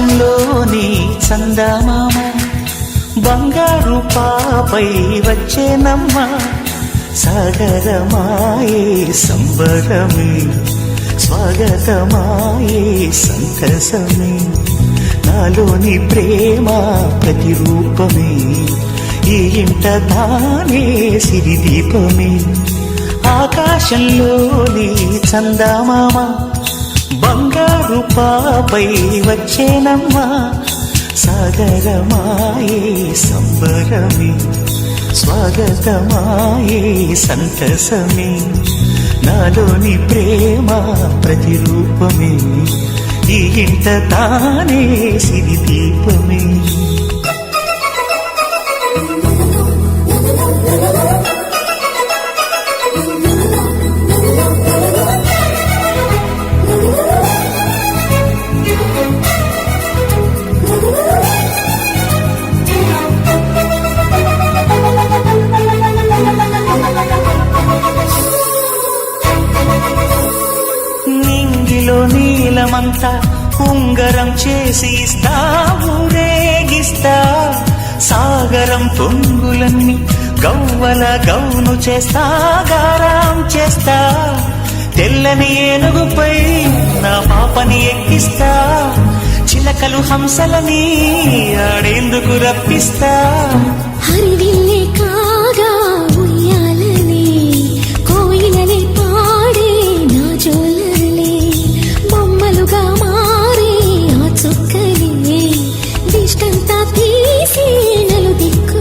ఆకాశంలోని చందమామ బంగారు పాపై వచ్చేనమ్మ సాగరమాయే సంబరమే స్వాగతమాయే సంతసమే నాలోని ప్రేమ ప్రతిరూపమే ఈ ఇంట తానే సిరిదీపమే ఆకాశంలోని చందమామ బంగారు పాపై వచ్చేనమ్మా సాగరమాయే సంబరమే స్వాగతమాయే సంతసమే నాలోని ప్రేమ ప్రతిరూపమే ఈ ఇంట తానే సిరిదీపమే నీలమంతా ఉంగరం చేసి ఇస్తా ఊరేగిస్తా సాగరం పొంగులన్నీ గవ్వల గౌను చేస్తా గారం చేస్తా తెల్లని ఏనుగుపై నా పాపని ఎక్కిస్తా చిలకలు హంసలని ఆడేందుకు రప్పిస్తా హరివిల్లే కాగా ఉయ్యాలని కోయిలనే పాడే నా జోలలే బొమ్మలుగా మారే ఆ చుక్కలే దిష్టంతా తీసి నలు దిక్కు